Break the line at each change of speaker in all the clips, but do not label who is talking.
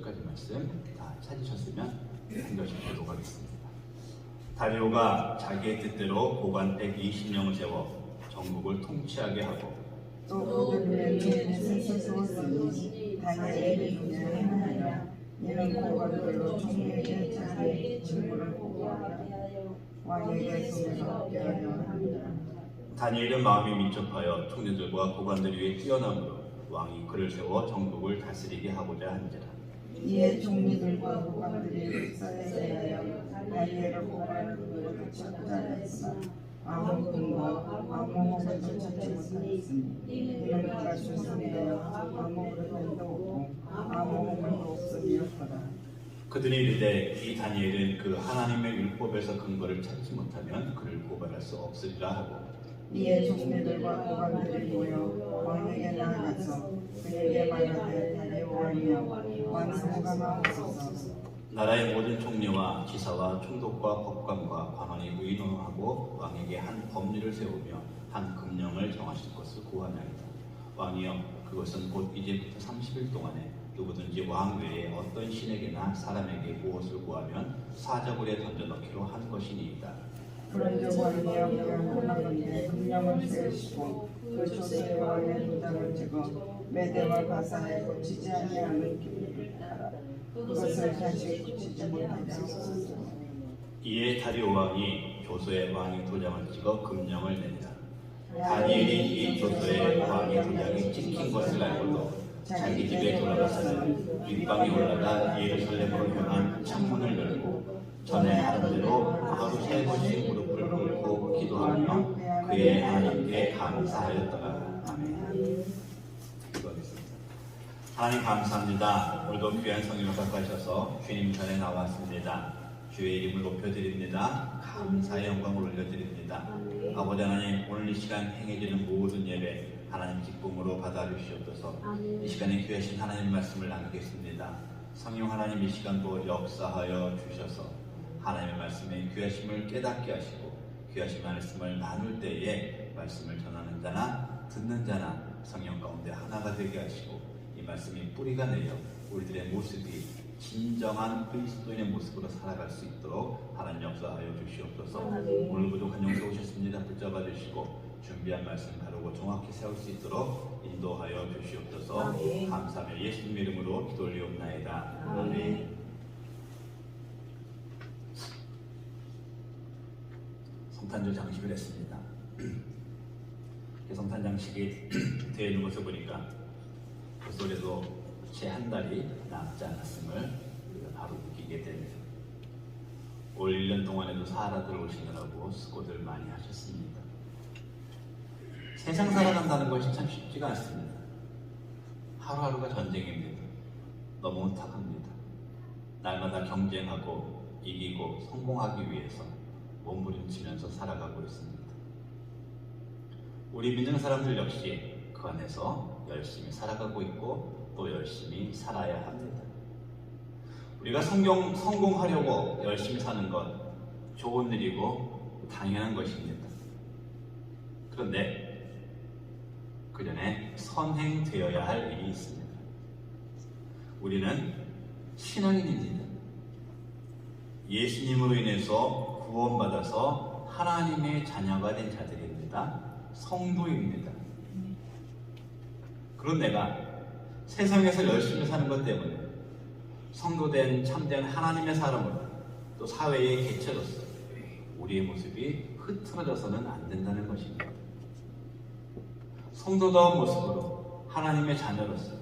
16절까지 말씀 다 찾으셨으면 한 절씩 보도록 하겠습니다. 다리오가 자기의 뜻대로 고관 120명을 세워 전국을 통치하게 하고
또 그들의 종에서 세웠으니 다니엘의 중에 하나니라. 이는 고관들로 총리에게 자기의 직무를 보고하여 왕에게 손에서 얻게 하려 합니다.
다니엘은 마음이 민첩하여 총리들과 고관들 위에 뛰어남으로 왕이 그를 세워 전국을 다스리게 하고자 한지라.
이에 종리들과 고관들이 역사에 대하여 다니엘을 고관으로 찾고자 했으나 아무 근거 아무 호소도 찾지 못하였으니 이는 그가 순순하여 아무 그릇도 없고 아무 호물도 없음이었더라.
그들이 이르되 이 다니엘은 그 하나님의 율법에서 근거를 찾지 못하면 그를 고발할 수 없으리라 하고
이에 종리들과 고관들이 모여 왕에게 나아가서 그에게 말하되 다니엘 왕이여 왕성감하옵소서.
나라의 모든 총리와 지사와 총독과 법관과 관원이 의논하고 왕에게 한 법률을 세우며 한 금령을 정하실 것을 구하나이다. 왕이여 그것은 곧 이제부터 30일 동안에 누구든지 왕 외에 어떤 신에게나 사람에게 무엇을 구하면 사자굴에 던져넣기로 한 것이니이다.
그런즉 왕이여 명령하건대 금령을 세우시고 그 조서에 왕의 도장을 찍어 메대와 바사에 붙이지 아니하는 기밀을 따라 그것을 다시 붙이지 못하게 하소서.
이에 다리오 왕이 조서에 왕의 도장을 찍어 금령을 낸다. 다니엘이 이 조서에 왕의 도장이 찍힌 것을 알고도 자기 집에 돌아가서는 윗방에 올라가 예루살렘으로 향한 창문을 열고 전에 하던 대로 하루 3번씩 무릎을 꿇고 기도하며 그의 하나님께 감사하였더라. 아멘. 기도하겠습니다. 하나님 감사합니다. 오늘도 귀한 성령을 가까이셔서 주님 전에 나왔습니다. 주의 이름을 높여드립니다. 감사의 영광을 올려드립니다. 아버지 하나님, 오늘 이 시간 행해지는 모든 예배 하나님 기쁨으로 받아주시옵소서. 이 시간에 귀하신 하나님 말씀을 나누겠습니다. 성령 하나님, 이 시간도 역사하여 주셔서 하나님의 말씀에 귀하심을 깨닫게 하시고 귀하신 말씀을 나눌 때에 말씀을 전하는 자나 듣는 자나 성령 가운데 하나가 되게 하시고 이 말씀이 뿌리가 내려 우리들의 모습이 진정한 그리스도인의 모습으로 살아갈 수 있도록 하나님 역사하여 주시옵소서. 오늘 부족한 용서 오셨습니다. 붙잡아 주시고 준비한 말씀 바르고 정확히 세울 수 있도록 인도하여 주시옵소서. 감사하며 예수님 이름으로 기도 올리옵나이다. 아멘. 성탄절 장식을 했습니다. 성탄 장식이 되어 있는 것을 보니까 그 속에도 채 한 달이 남지 않았음을 우리가 바로 느끼게 됩니다. 올 1년 동안에도 사하라들 오시느라고 수고들 많이 하셨습니다. 세상 살아간다는 것이 참 쉽지가 않습니다. 하루하루가 전쟁입니다. 너무 탁합니다. 날마다 경쟁하고 이기고 성공하기 위해서 몸부림치면서 살아가고 있습니다. 우리 믿는 사람들 역시 그 안에서 열심히 살아가고 있고 또 열심히 살아야 합니다. 우리가 성공하려고 열심히 사는 것 좋은 일이고 당연한 것입니다. 그런데 그 전에 선행되어야 할 일이 있습니다. 우리는 신앙인입니다. 예수님으로 인해서 구원받아서 하나님의 자녀가 된 자들입니다. 성도입니다. 그런 내가 세상에서 열심히 사는 것 때문에 성도된 참된 하나님의 사람으로 또 사회의 개체로서 우리의 모습이 흐트러져서는 안 된다는 것입니다. 성도다운 모습으로 하나님의 자녀로서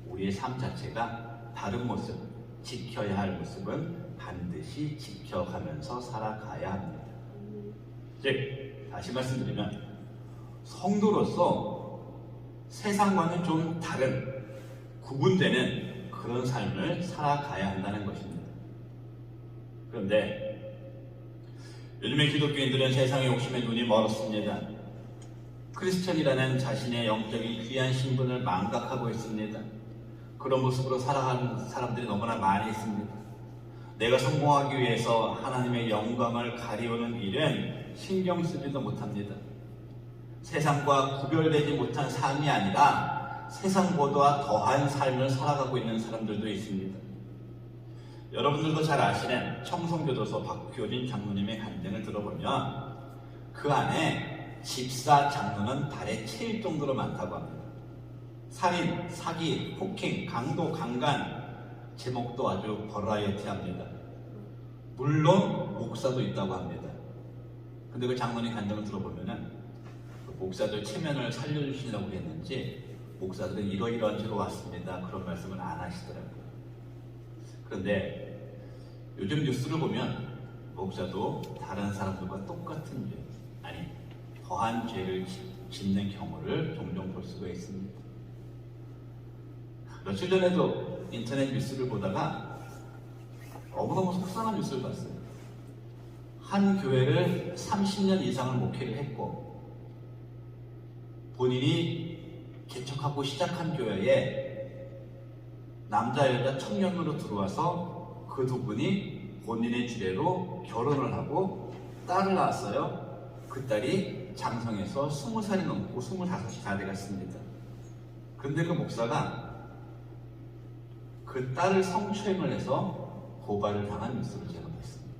우리의 삶 자체가 다른 모습, 지켜야 할 모습은 반드시 지켜가면서 살아가야 합니다. 즉, 다시 말씀드리면 성도로서 세상과는 좀 다른 구분되는 그런 삶을 살아가야 한다는 것입니다. 그런데 요즘의 기독교인들은 세상의 욕심에 눈이 멀었습니다. 크리스천이라는 자신의 영적인 귀한 신분을 망각하고 있습니다. 그런 모습으로 살아가는 사람들이 너무나 많이 있습니다. 내가 성공하기 위해서 하나님의 영광을 가리우는 일은 신경 쓰지도 못합니다. 세상과 구별되지 못한 삶이 아니라 세상보다 더한 삶을 살아가고 있는 사람들도 있습니다. 여러분들도 잘 아시는 청송교도소 박효진 장로님의 간증을 들어보면 그 안에 집사 장로는 발에 채일 정도로 많다고 합니다. 살인, 사기, 폭행, 강도, 강간, 제목도 아주 버라이어티합니다. 물론 목사도 있다고 합니다. 근데 그 장로님 간증을 들어보면은 그 목사들 체면을 살려주시려고 했는지 목사들은 이러이러한 죄로 왔습니다. 그런 말씀을 안 하시더라고요. 그런데 요즘 뉴스를 보면 목사도 다른 사람들과 똑같은 죄, 아니 더한 죄를 짓는 경우를 종종 볼 수가 있습니다. 며칠 전에도 인터넷 뉴스를 보다가 너무너무 속상한 뉴스를 봤어요. 한 교회를 30년 이상을 목회를 했고 본인이 개척하고 시작한 교회에 남자 여자 청년으로 들어와서 그 두 분이 본인의 주례로 결혼을 하고 딸을 낳았어요. 그 딸이 장성해서 20살이 넘고 25이 다 돼갔습니다. 그런데 그 목사가 그 딸을 성추행을 해서 고발을 당한 뉴스를 제가 봤습니다.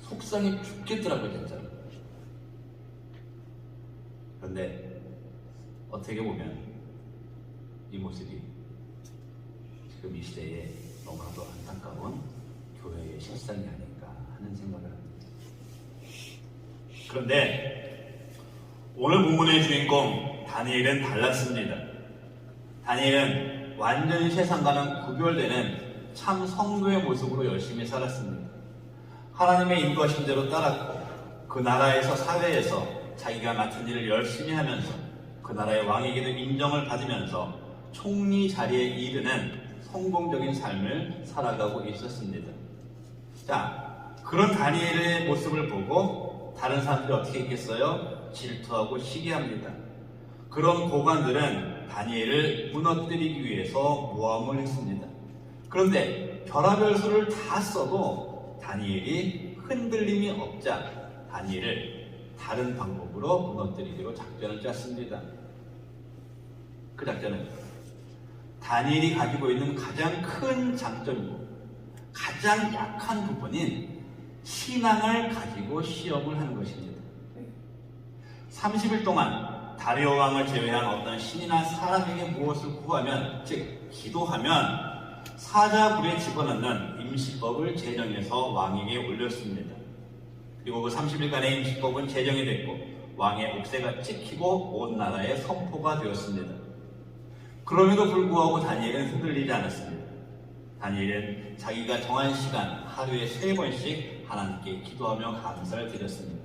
속상해 죽겠더라고요, 진짜. 그런데 어떻게 보면 이 모습이 지금 이 시대에 너무나도 안타까운 교회의 실상이 아닌가 하는 생각을 합니다. 그런데 오늘 본문의 주인공 다니엘은 달랐습니다. 다니엘은 완전히 세상과는 구별되는 참 성도의 모습으로 열심히 살았습니다. 하나님의 인도하신 대로 따랐고 그 나라에서 사회에서 자기가 맡은 일을 열심히 하면서 그 나라의 왕에게도 인정을 받으면서 총리 자리에 이르는 성공적인 삶을 살아가고 있었습니다. 자, 그런 다니엘의 모습을 보고 다른 사람들이 어떻게 했겠어요? 질투하고 시기합니다. 그런 고관들은 다니엘을 무너뜨리기 위해서 모함을 했습니다. 그런데 별하별 수를 다 써도 다니엘이 흔들림이 없자 다니엘을 다른 방법으로 무너뜨리기로 작전을 짰습니다. 그 작전은 다니엘이 가지고 있는 가장 큰 장점이고 가장 약한 부분인 신앙을 가지고 시험을 하는 것입니다. 30일 동안 다리오 왕을 제외한 어떤 신이나 사람에게 무엇을 구하면, 즉 기도하면 사자굴에 집어넣는 임시법을 제정해서 왕에게 올렸습니다. 그리고 그 30일간의 임시법은 제정이 됐고 왕의 옥새가 찍히고 온 나라에 선포가 되었습니다. 그럼에도 불구하고 다니엘은 흔들리지 않았습니다. 다니엘은 자기가 정한 시간 하루에 3번씩 하나님께 기도하며 감사를 드렸습니다.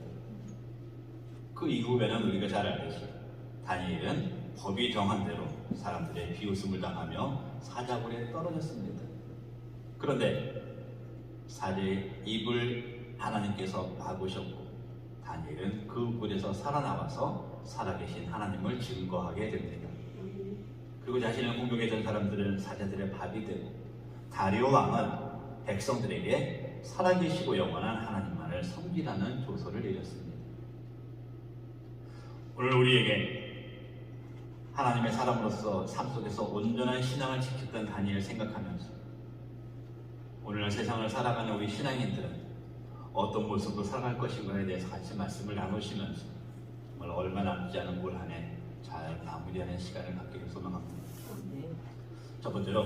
그 이후에는 우리가 잘 알듯이 다니엘은 법이 정한 대로 사람들의 비웃음을 당하며 사자굴에 떨어졌습니다. 그런데 사제의 입을 하나님께서 막으셨고 다니엘은 그 굴에서 살아나와서 살아계신 하나님을 증거하게 됩니다. 그리고 자신을 공격했던 사람들은 사자들의 밥이 되고 다리오 왕은 백성들에게 살아계시고 영원한 하나님만을 섬기라는 조서를 내렸습니다. 오늘 우리에게 하나님의 사람으로서 삶 속에서 온전한 신앙을 지켰던 다니엘을 생각하면서 오늘 세상을 살아가는 우리 신앙인들은 어떤 모습으로 살아갈 것인가에 대해서 같이 말씀을 나누시면서 정말 얼마 남지 않은 올 한 해 잘 마무리하는 시간을 갖기를 소망합니다. 첫 번째로,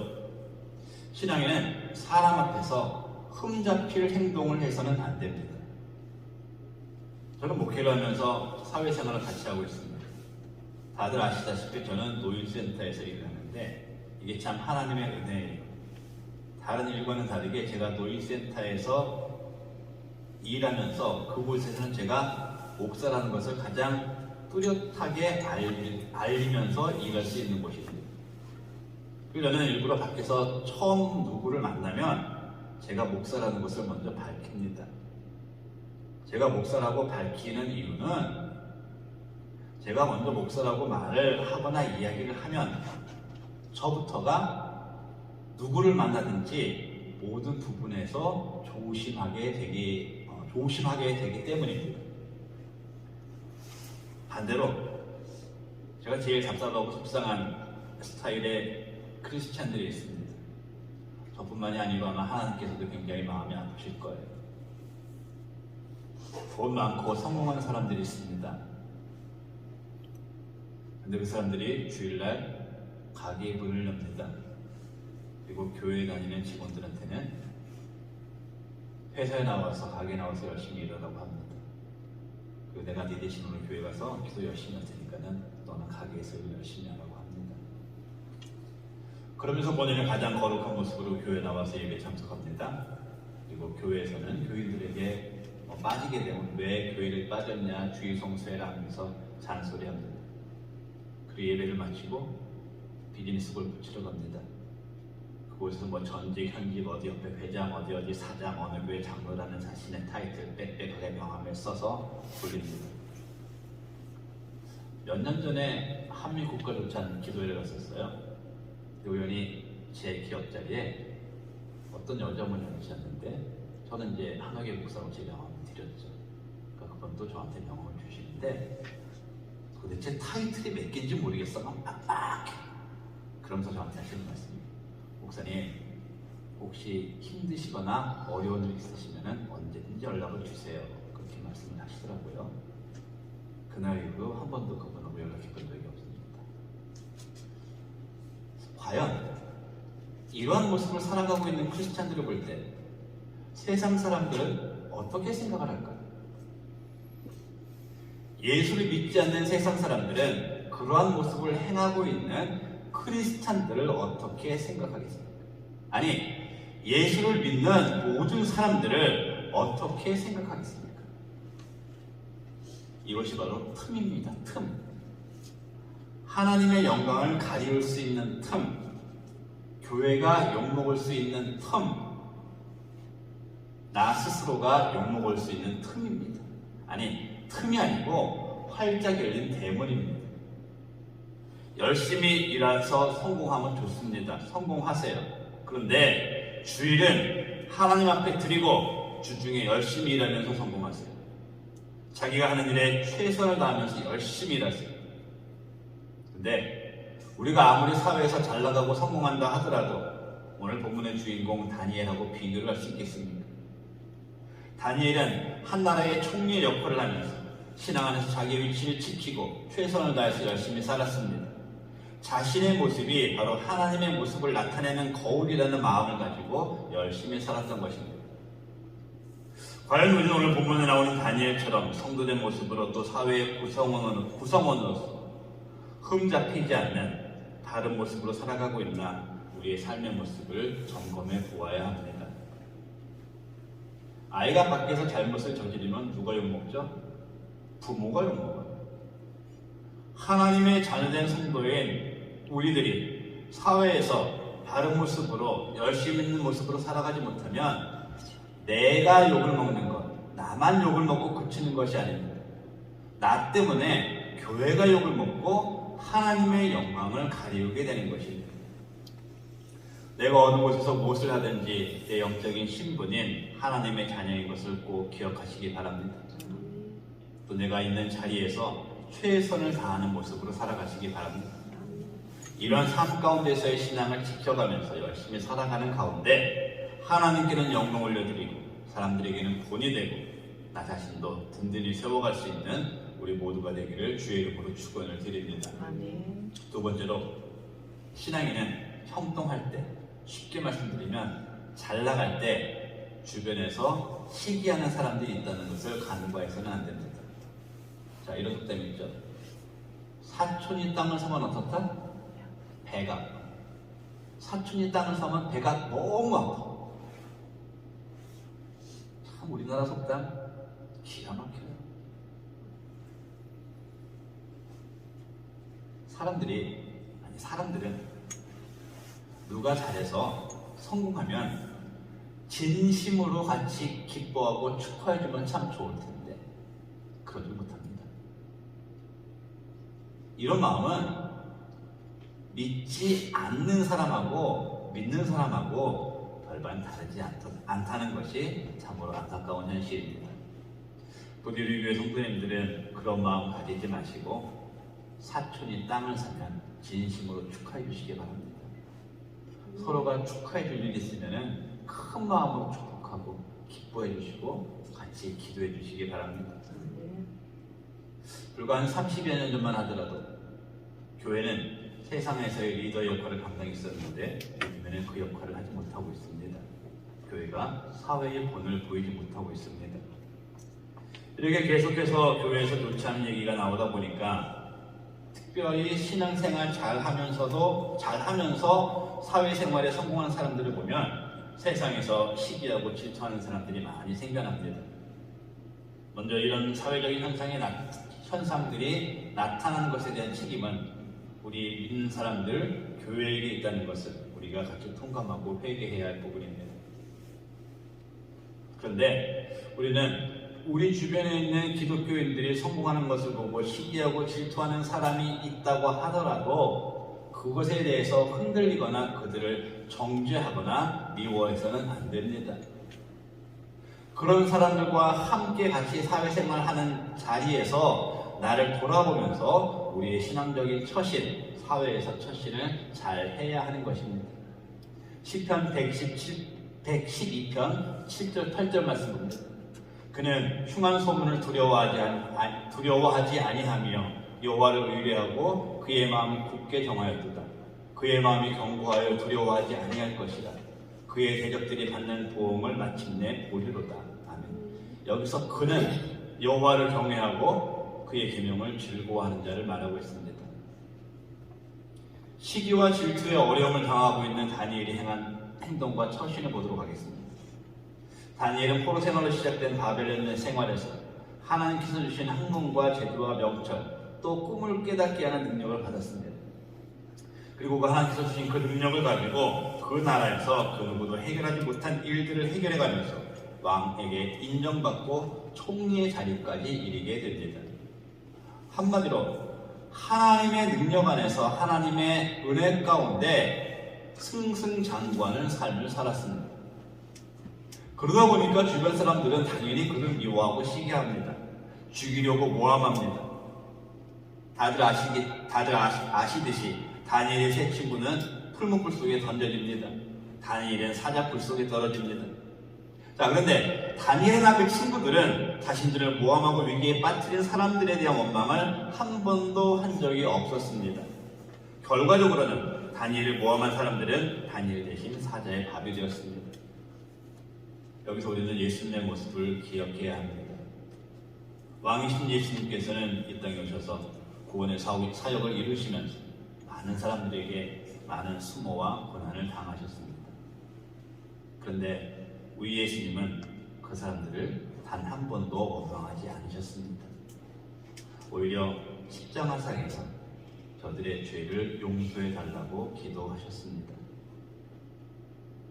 신앙에는 사람 앞에서 흠잡힐 행동을 해서는 안 됩니다. 저는 목회를 하면서 사회생활을 같이 하고 있습니다. 다들 아시다시피 저는 노인센터에서 일을 하는데 이게 참 하나님의 은혜예요. 다른 일과는 다르게 제가 노인센터에서 일하면서 그곳에서는 제가 목사라는 것을 가장 뚜렷하게 알리면서 일할 수 있는 곳입니다. 그래서 저는 일부러 밖에서 처음 누구를 만나면 제가 목사라는 것을 먼저 밝힙니다. 제가 목사라고 밝히는 이유는 제가 먼저 목사라고 말을 하거나 이야기를 하면 저부터가 누구를 만나든지 모든 부분에서 조심하게 되기 때문입니다. 반대로 제가 제일 답답하고 속상한 스타일의 크리스찬들이 있습니다. 저뿐만이 아니고 아마 하나님께서도 굉장히 마음이 아프실 거예요. 돈 많고 성공한 사람들이 있습니다. 근데 그 사람들이 주일날 가게에 문을 엽니다. 그리고 교회에 다니는 직원들한테는 회사에 나와서 가게에 나와서 열심히 일하라고 합니다. 그리고 내가 네 대신 오늘 교회 가서 기도 열심히 할 테니까는 너는 가게에서 일 열심히 하라고 합니다. 그러면서 본인은 가장 거룩한 모습으로 교회에 나와서 예배에 참석합니다. 그리고 교회에서는 교인들에게 빠지게 되면 왜 교회를 빠졌냐 주의 성수해라 하면서 잔소리합니다. 그리고 예배를 마치고 비즈니스볼 붙이러 갑니다. 그곳에서 전직, 현직, 어디 옆에 회장, 어디 사장, 어느 교회 장로라는 자신의 타이틀 빽빽하게 명함을 써서 돌립니다. 몇 년 전에 한미 국가조찬 기도회를 갔었어요. 우연히 제 기업 자리에 어떤 여자분이 오셨는데 저는 이제 한화계 목사로 제 명함을 드렸죠. 그러니까 그분도 저한테 명함을 주시는데 도대체 타이틀이 몇 개인지 모르겠어만 빡빡해. 그러면서 저한테 하시는 말씀이 목사님 혹시 힘드시거나 어려운 일 있으시면 언제든지 연락을 주세요. 그렇게 말씀을 하시더라고요. 그날 이후로 한 번도 그분하고 연락해 본 적이 없습니다. 과연 이러한 모습을 살아가고 있는 크리스찬들을 볼 때 세상 사람들은 어떻게 생각을 할까요? 예수를 믿지 않는 세상 사람들은 그러한 모습을 행하고 있는 크리스찬들을 어떻게 생각하겠습니까? 아니, 예수를 믿는 모든 사람들을 어떻게 생각하겠습니까? 이것이 바로 틈입니다. 틈. 하나님의 영광을 가리울 수 있는 틈. 교회가 욕먹을 수 있는 틈. 나 스스로가 욕먹을 수 있는 틈입니다. 아니, 틈이 아니고 활짝 열린 대문입니다. 열심히 일해서 성공하면 좋습니다. 성공하세요. 그런데 주일은 하나님 앞에 드리고 주중에 열심히 일하면서 성공하세요. 자기가 하는 일에 최선을 다하면서 열심히 일하세요. 근데 우리가 아무리 사회에서 잘 나가고 성공한다 하더라도 오늘 본문의 주인공 다니엘하고 비교를 할 수 있겠습니까? 다니엘은 한 나라의 총리의 역할을 하면서 신앙 안에서 자기 위치를 지키고 최선을 다해서 열심히 살았습니다. 자신의 모습이 바로 하나님의 모습을 나타내는 거울이라는 마음을 가지고 열심히 살았던 것입니다. 과연 우리는 오늘 본문에 나오는 다니엘처럼 성도된 모습으로 또 사회의 구성원으로서 흠잡히지 않는 다른 모습으로 살아가고 있나 우리의 삶의 모습을 점검해 보아야 합니다. 아이가 밖에서 잘못을 저지르면 누가 욕먹죠? 부모가 욕먹어요. 하나님의 자녀된 성도인 우리들이 사회에서 다른 모습으로 열심히 있는 모습으로 살아가지 못하면 내가 욕을 먹는 것, 나만 욕을 먹고 그치는 것이 아닙니다. 나 때문에 교회가 욕을 먹고 하나님의 영광을 가리우게 되는 것입니다. 내가 어느 곳에서 무엇을 하든지 내 영적인 신분인 하나님의 자녀인 것을 꼭 기억하시기 바랍니다. 또 내가 있는 자리에서 최선을 다하는 모습으로 살아가시기 바랍니다. 이런 삶 가운데서의 신앙을 지켜가면서 열심히 살아가는 가운데 하나님께는 영광 올려드리고 사람들에게는 본이 되고 나 자신도 든든히 세워갈 수 있는 우리 모두가 되기를 주의 이름으로 축원을 드립니다.
아멘.
두 번째로 신앙인은 형통할 때 쉽게 말씀드리면 잘 나갈 때 주변에서 시기하는 사람들이 있다는 것을 간과해서는 안 됩니다. 자, 이런 속담이 있죠. 사촌이 땅을 사면 어떻다? 배가 아파. 사촌이 땅을 사면 배가 너무 아파. 참 우리나라 속담 기가 막혀요. 사람들은 누가 잘해서 성공하면 진심으로 같이 기뻐하고 축하해주면 참 좋을 텐데 그러지 못합니다. 이런 마음은 믿지 않는 사람하고 믿는 사람하고 별반 다르지 않다는 것이 참으로 안타까운 현실입니다. 부디 우리 교회 성도님들은 그런 마음 가지지 마시고 사촌이 땅을 사면 진심으로 축하해 주시기 바랍니다. 서로가 축하해 줄 일이 있으면 큰 마음으로 축복하고 기뻐해 주시고 같이 기도해 주시기 바랍니다. 불과 한 30여 년 전만 하더라도 교회는 세상에서의 리더 역할을 감당했었는데 요즘에는 그 역할을 하지 못하고 있습니다. 교회가 사회의 본을 보이지 못하고 있습니다. 이렇게 계속해서 교회에서 좋지 않은 얘기가 나오다 보니까 특별히 신앙생활 잘하면서 사회생활에 성공하는 사람들을 보면 세상에서 시기하고 질투하는 사람들이 많이 생겨납니다. 먼저 이런 사회적인 현상들이 나타나는 것에 대한 책임은 우리 믿는 사람들, 교회에게 있다는 것을 우리가 같이 통감하고 회개해야 할 부분입니다. 그런데 우리는 우리 주변에 있는 기독교인들이 성공하는 것을 보고 시기하고 질투하는 사람이 있다고 하더라도 그것에 대해서 흔들리거나 그들을 정죄하거나 미워해서는 안 됩니다. 그런 사람들과 함께 같이 사회생활하는 자리에서 나를 돌아보면서 우리의 신앙적인 처신, 사회에서 처신을 잘 해야 하는 것입니다. 시편 112편 7절 8절 말씀입니다. 그는 흉한 소문을 두려워하지 아니하며 여호와를 의뢰하고 그의 마음이 굳게 정하였도다. 그의 마음이 견고하여 두려워하지 아니할 것이다. 그의 대적들이 받는 보응을 마침내 보리로다. 아멘. 여기서 그는 여호와를 경외하고 그의 계명을 즐거워하는 자를 말하고 있습니다. 시기와 질투의 어려움을 당하고 있는 다니엘이 행한 행동과 처신을 보도록 하겠습니다. 다니엘은 포로 생활로 시작된 바벨론 생활에서 하나님께서 주신 학문과 제도와 명철 또 꿈을 깨닫게 하는 능력을 받았습니다. 그리고 그 하나님께서 주신 그 능력을 가지고 그 나라에서 그 누구도 해결하지 못한 일들을 해결해가면서 왕에게 인정받고 총리의 자리까지 이르게 됩니다. 한마디로 하나님의 능력 안에서 하나님의 은혜 가운데 승승장구하는 삶을 살았습니다. 그러다 보니까 주변 사람들은 당연히 그를 미워하고 시기합니다. 죽이려고 모함합니다. 다들 아시듯이 다니엘의 세 친구는 풀무불 속에 던져집니다. 다니엘은 사자불 속에 떨어집니다. 자, 그런데 다니엘과 그 친구들은 자신들을 모함하고 위기에 빠뜨린 사람들에 대한 원망을 한 번도 한 적이 없었습니다. 결과적으로는 다니엘을 모함한 사람들은 다니엘 대신 사자의 밥이 되었습니다. 여기서 우리는 예수님의 모습을 기억해야 합니다. 왕이신 예수님께서는 이 땅에 오셔서 구원의 사역을 이루시면서 많은 사람들에게 많은 수모와 고난을 당하셨습니다. 그런데 우리 예수님은 그 사람들을 단 한 번도 원망하지 않으셨습니다. 오히려 십자가상에서 저들의 죄를 용서해 달라고 기도하셨습니다.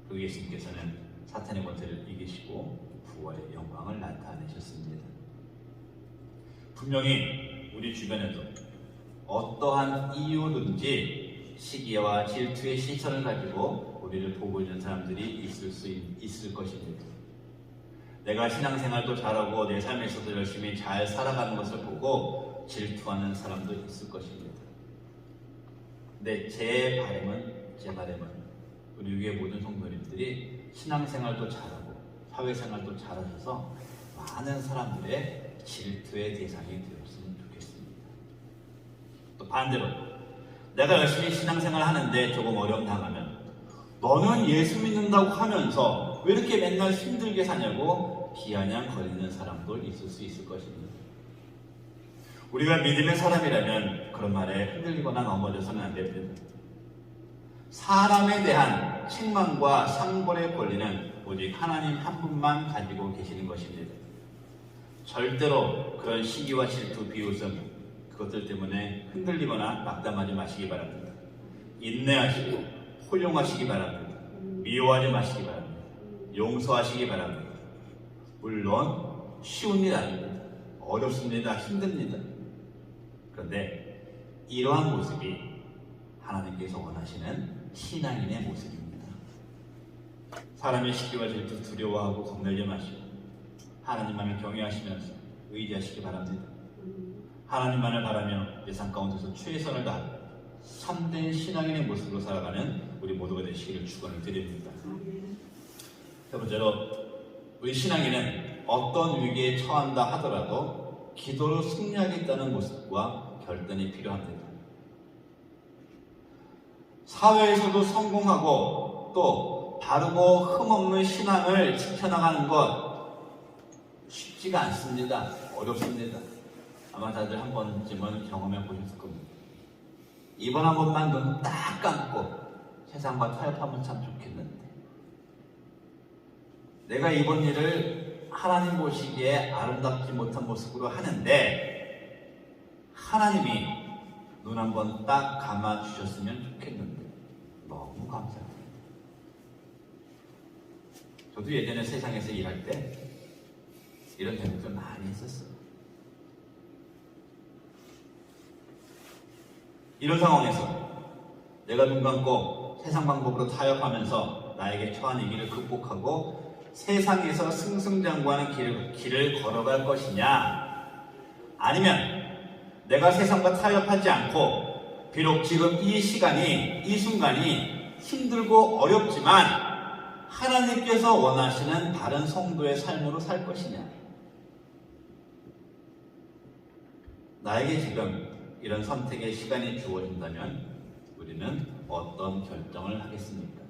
그 예수님께서는 사탄의 권세를 이기시고 부활의 영광을 나타내셨습니다. 분명히 우리 주변에도 어떠한 이유든지 시기와 질투의 시선을 가지고 우리를 보고 있는 사람들이 있을 것입니다. 내가 신앙생활도 잘하고 내 삶에서도 열심히 잘 살아가는 것을 보고 질투하는 사람도 있을 것입니다. 근데 제 바람은 우리 위에 모든 성도님들이 신앙생활도 잘하고 사회생활도 잘하셔서 많은 사람들의 질투의 대상이 되었으면 좋겠습니다. 또 반대로 내가 열심히 신앙생활 하는데 조금 어려움 당하면 너는 예수 믿는다고 하면서 왜 이렇게 맨날 힘들게 사냐고 비아냥거리는 사람도 있을 수 있을 것입니다. 우리가 믿음의 사람이라면 그런 말에 흔들리거나 넘어져서는 안 됩니다. 사람에 대한 책망과 상벌의 권리는 오직 하나님 한 분만 가지고 계시는 것입니다. 절대로 그런 시기와 질투, 비웃음 그것들 때문에 흔들리거나 낙담하지 마시기 바랍니다. 인내하시고 포용하시기 바랍니다. 미워하지 마시기 바랍니다. 용서하시기 바랍니다. 물론 쉬운 일 아닙니다. 어렵습니다. 힘듭니다. 그런데 이러한 모습이 하나님께서 원하시는 신앙인의 모습입니다. 사람의 시기와 질투 두려워하고 겁내지 마시고 하나님만을 경외하시면서 의지하시기 바랍니다. 하나님만을 바라며 내 삶 가운데서 최선을 다하고 참된 신앙인의 모습으로 살아가는 우리 모두가 되시기를 축원을 드립니다. 세 번째로 우리 신앙인은 어떤 위기에 처한다 하더라도 기도로 승리하겠다는 모습과 결단이 필요합니다. 사회에서도 성공하고 또 바르고 흠없는 신앙을 지켜나가는 것 쉽지가 않습니다. 어렵습니다. 아마 다들 한 번쯤은 경험해 보셨을 겁니다. 이번 한 번만 눈 딱 감고 세상과 타협하면 참 좋겠는데, 내가 이번 일을 하나님 보시기에 아름답지 못한 모습으로 하는데 하나님이 눈 한 번 딱 감아주셨으면 좋겠는데 너무 감사해요. 저도 예전에 세상에서 일할 때 이런 생각을 많이 했었어요. 이런 상황에서 내가 눈 감고 세상 방법으로 타협하면서 나에게 처한 위기를 극복하고 세상에서 승승장구하는 길을 걸어갈 것이냐, 아니면 내가 세상과 타협하지 않고 비록 지금 이 시간이, 이 순간이 힘들고 어렵지만 하나님께서 원하시는 다른 성도의 삶으로 살 것이냐. 나에게 지금 이런 선택의 시간이 주어진다면 우리는 어떤 결정을 하겠습니까?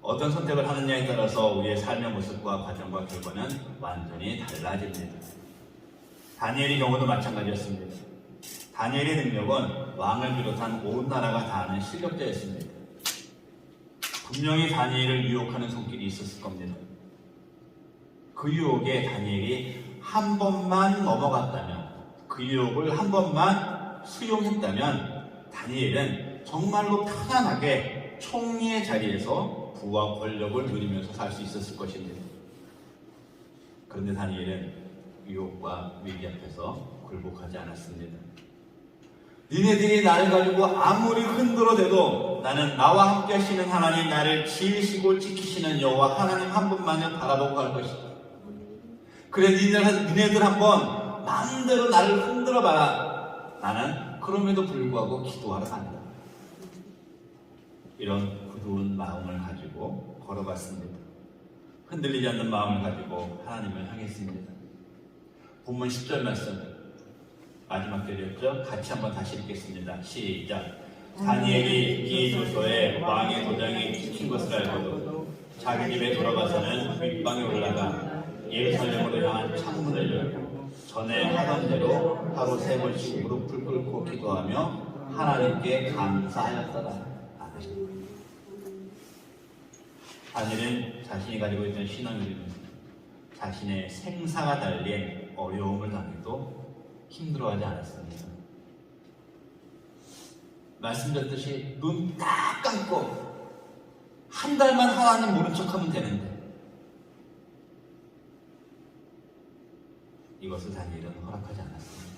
어떤 선택을 하느냐에 따라서 우리의 삶의 모습과 과정과 결과는 완전히 달라집니다. 다니엘의 경우도 마찬가지였습니다. 다니엘의 능력은 왕을 비롯한 온 나라가 다 아는 실력자였습니다. 분명히 다니엘을 유혹하는 손길이 있었을 겁니다. 그 유혹에 다니엘이 한 번만 넘어갔다면, 그 유혹을 한 번만 수용했다면 다니엘은 정말로 편안하게 총리의 자리에서 부와 권력을 누리면서 살 수 있었을 것입니다. 그런데 다니엘은 유혹과 위기 앞에서 굴복하지 않았습니다. 니네들이 나를 가지고 아무리 흔들어대도 나는 나와 함께 하시는 하나님, 나를 지으시고 지키시는 여호와 하나님 한 분만을 바라보고 갈 것이다. 그래, 니네들 한번 마음대로 나를 흔들어봐라. 나는 그럼에도 불구하고 기도하러 간다. 이런 굳은 마음을 가지고 걸어갔습니다. 흔들리지 않는 마음을 가지고 하나님을 향했습니다. 본문 10절 말씀 마지막 절이었죠? 같이 한번 다시 읽겠습니다. 시작. 다니엘이 이 조서에 왕의 도장이 찍힌 것을 알고도 자기 집에 돌아가서는 윗방에 올라가 예루살렘으로 향한 창문을 열고 전에 하던 대로 하루 3번씩 무릎을 꿇고 기도하며 하나님께 감사하였더라. 다니엘은 자신이 가지고 있던 신앙을 자신의 생사가 달린 어려움을 당해도 힘들어하지 않았습니다. 말씀드렸듯이 눈 딱 감고 한 달만 하나님 모른 척하면 되는데 이것을 다니엘은 허락하지 않았습니다.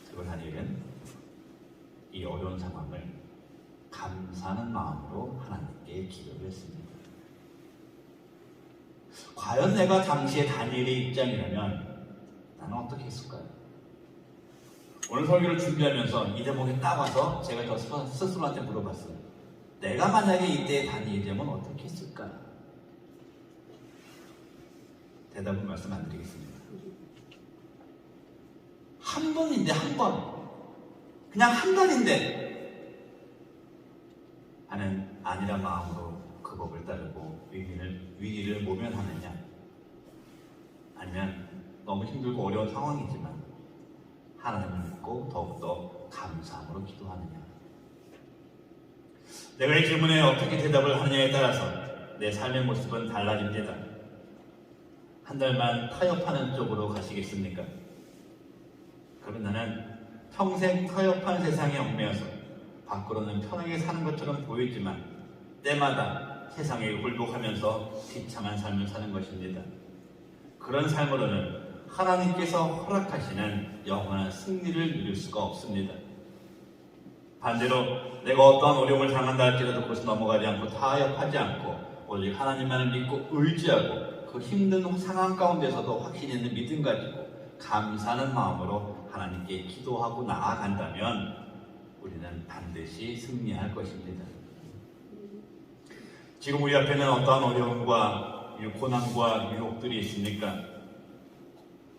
그리고 다니엘은 이 어려운 상황을 감사하는 마음으로 하나님께 기도를 했습니다. 과연 내가 당시에 다니엘의 입장이라면 나는 어떻게 했을까요? 오늘 설교를 준비하면서 이 대목에 딱 와서 제가 저 스스로한테 물어봤어요. 내가 만약에 이때의 다니엘이라면 어떻게 했을까? 대답은 말씀 안 드리겠습니다. 한 번인데 한 번, 그냥 한 달인데 하는 아니란 마음으로 그 법을 따르고 위기를 모면하느냐, 아니면 너무 힘들고 어려운 상황이지만 하나님을 믿고 더욱더 감사함으로 기도하느냐. 내가 이 질문에 어떻게 대답을 하느냐에 따라서 내 삶의 모습은 달라집니다. 한 달만 타협하는 쪽으로 가시겠습니까? 그러면 나는 평생 타협한 세상에 얽매여서 밖으로는 편하게 사는 것처럼 보이지만 때마다 세상에 굴복하면서 비참한 삶을 사는 것입니다. 그런 삶으로는 하나님께서 허락하시는 영원한 승리를 누릴 수가 없습니다. 반대로 내가 어떠한 어려움을 당한다 할지라도 그것을 넘어가지 않고 타협하지 않고 오직 하나님만을 믿고 의지하고 그 힘든 상황 가운데서도 확신 있는 믿음 가지고 감사하는 마음으로 하나님께 기도하고 나아간다면 우리는 반드시 승리할 것입니다. 지금 우리 앞에는 어떠한 어려움과 고난과 유혹들이 있습니까?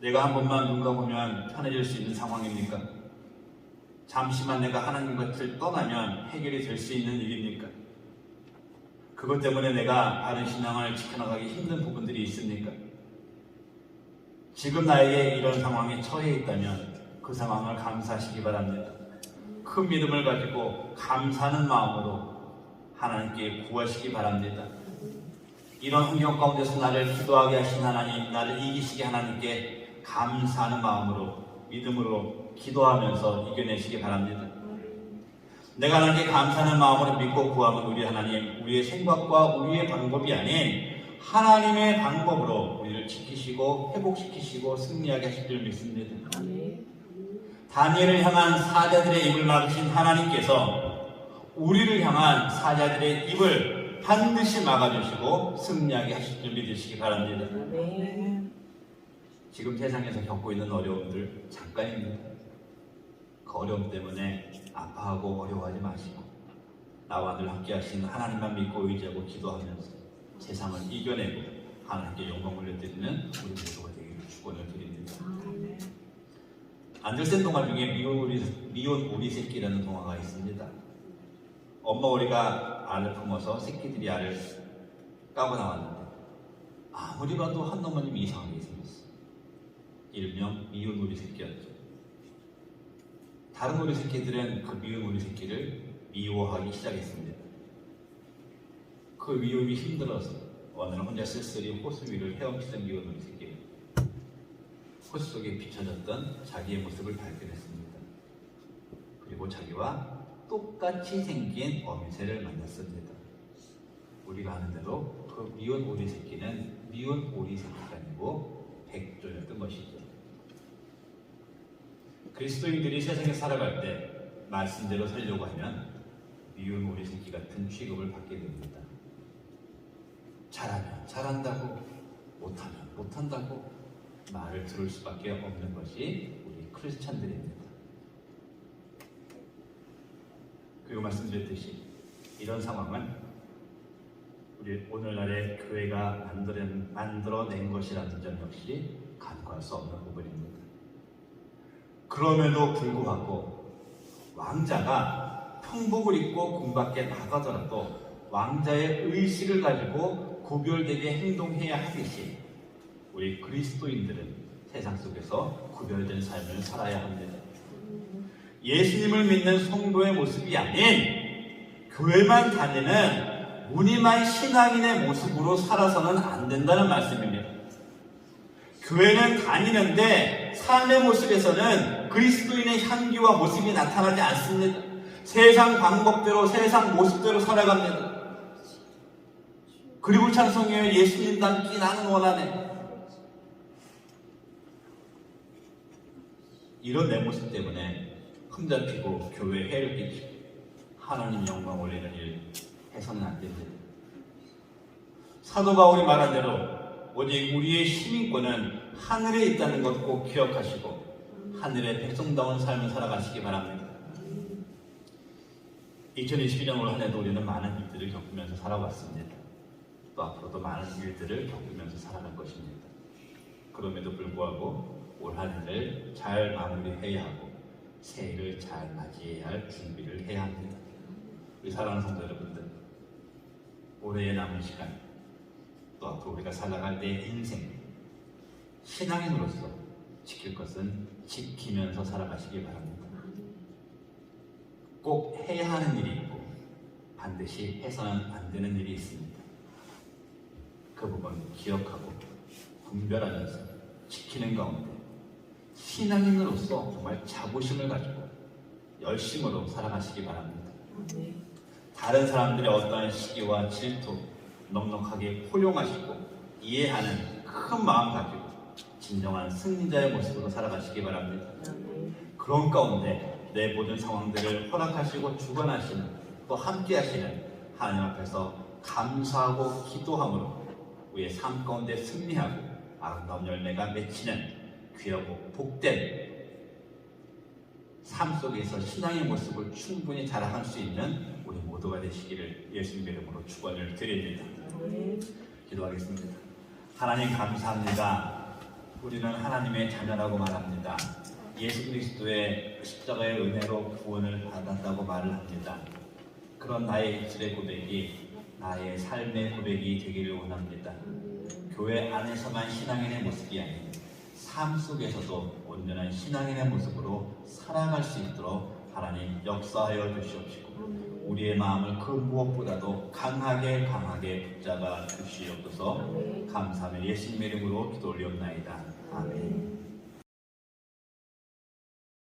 내가 한 번만 눈 감으면 편해질 수 있는 상황입니까? 잠시만 내가 하나님 곁을 떠나면 해결이 될 수 있는 일입니까? 그것 때문에 내가 바른 신앙을 지켜나가기 힘든 부분들이 있습니까? 지금 나에게 이런 상황에 처해 있다면 그 상황을 감사하시기 바랍니다. 큰 믿음을 가지고 감사하는 마음으로 하나님께 구하시기 바랍니다. 이런 환경 가운데서 나를 기도하게 하신 하나님, 나를 이기시게 하나님께 감사하는 마음으로 믿음으로 기도하면서 이겨내시기 바랍니다. 내가 하나님께 감사하는 마음으로 믿고 구하면 우리 하나님, 우리의 생각과 우리의 방법이 아닌 하나님의 방법으로 우리를 지키시고 회복시키시고 승리하게 하실 줄 믿습니다. 다니엘을 향한 사자들의 입을 막으신 하나님께서 우리를 향한 사자들의 입을 반드시 막아주시고 승리하게 하실 줄 믿으시기 바랍니다. 지금 세상에서 겪고 있는 어려움들 잠깐입니다. 그 어려움 때문에 아파하고 어려워하지 마시고 나와 늘 함께 하시는 하나님만 믿고 의지하고 기도하면서 세상을 이겨내고 하나님께 영광 올려드리는 우리 모두가 되기를 축원을 드립니다. 안델센 동화 중에 미운 오리 새끼라는 동화가 있습니다. 엄마 오리가 알을 품어서 새끼들이 알을 까고 나왔는데 아무리 봐도 한 놈은 이상하게 생겼어. 일명 미운 오리 새끼였죠. 다른 오리 새끼들은 그 미운 오리 새끼를 미워하기 시작했습니다. 그 미움이 힘들어서 어느 날 혼자 쓸쓸히 호수 위를 헤엄치던 미운 오리 새끼를 호수 속에 비춰졌던 자기의 모습을 발견했습니다. 그리고 자기와 똑같이 생긴 어미새를 만났습니다. 우리가 아는 대로 그 미운 오리 새끼는 미운 오리 새끼가 아니고 백조였던 것이죠. 그리스도인들이 세상에 살아갈 때 말씀대로 살려고 하면 미운 오리 새끼 같은 취급을 받게 됩니다. 잘하면 잘한다고, 못하면 못한다고 말을 들을 수밖에 없는 것이 우리 크리스찬들입니다. 그리고 말씀드렸듯이 이런 상황은 우리 오늘날의 교회가 만들어낸 것이라는 점 역시 간과할 수 없는 부분입니다. 그럼에도 불구하고 왕자가 평복을 입고 궁 밖에 나가더라도 왕자의 의식을 가지고 구별되게 행동해야 하듯이 우리 그리스도인들은 세상 속에서 구별된 삶을 살아야 합니다. 예수님을 믿는 성도의 모습이 아닌 교회만 다니는 무늬만 신앙인의 모습으로 살아서는 안 된다는 말씀입니다. 교회는 다니는데 삶의 모습에서는 그리스도인의 향기와 모습이 나타나지 않습니다. 세상 방법대로 세상 모습대로 살아갑니다. 그리고 찬송해요. 예수님 닮기 나는 원하네. 이런 내 모습 때문에 흠잡히고 교회에 해를 끼치고 하나님 영광 올리는 일 해서는 안 됩니다. 사도 바울이 말한 대로 오직 우리의 시민권은 하늘에 있다는 것 꼭 기억하시고 하늘의 백성다운 삶을 살아가시기 바랍니다. 2021년 올 한 해도 우리는 많은 일들을 겪으면서 살아왔습니다. 또 앞으로도 많은 일들을 겪으면서 살아갈 것입니다. 그럼에도 불구하고 올 한 해를 잘 마무리해야 하고 새해를 잘 맞이해야 할 준비를 해야 합니다. 우리 사랑하는 성도 여러분들, 올해의 남은 시간 또 앞으로 우리가 살아갈 내 인생 신앙인으로서 지킬 것은 지키면서 살아가시기 바랍니다. 꼭 해야 하는 일이 있고 반드시 해서는 안 되는 일이 있습니다. 그 부분 기억하고 분별하면서 지키는 가운데 신앙인으로서 정말 자부심을 가지고 열심으로 살아가시기 바랍니다. 다른 사람들의 어떠한 시기와 질투 넉넉하게 포용하시고 이해하는 큰 마음 가지고 진정한 승리자의 모습으로 살아가시기 바랍니다. 그런 가운데 내 모든 상황들을 허락하시고 주관하시는 또 함께 하시는 하나님 앞에서 감사하고 기도함으로 우리의 삶 가운데 승리하고 아름다운 열매가 맺히는 귀하고 복된 삶 속에서 신앙의 모습을 충분히 자랑할 수 있는 우리 모두가 되시기를 예수님 이름으로 축원을 드립니다. 기도하겠습니다. 하나님 감사합니다. 우리는 하나님의 자녀라고 말합니다. 예수 그리스도의 십자가의 은혜로 구원을 받았다고 말을 합니다. 그런 나의 입술의 고백이 나의 삶의 고백이 되기를 원합니다. 교회 안에서만 신앙인의 모습이 아닌 삶 속에서도 온전한 신앙인의 모습으로 살아갈 수 있도록 하나님 역사하여 주시옵시고 우리의 마음을 그 무엇보다도 강하게 붙잡아 주시옵소서. 감사하며 예수님의 이름으로 기도 올리옵나이다. 아멘.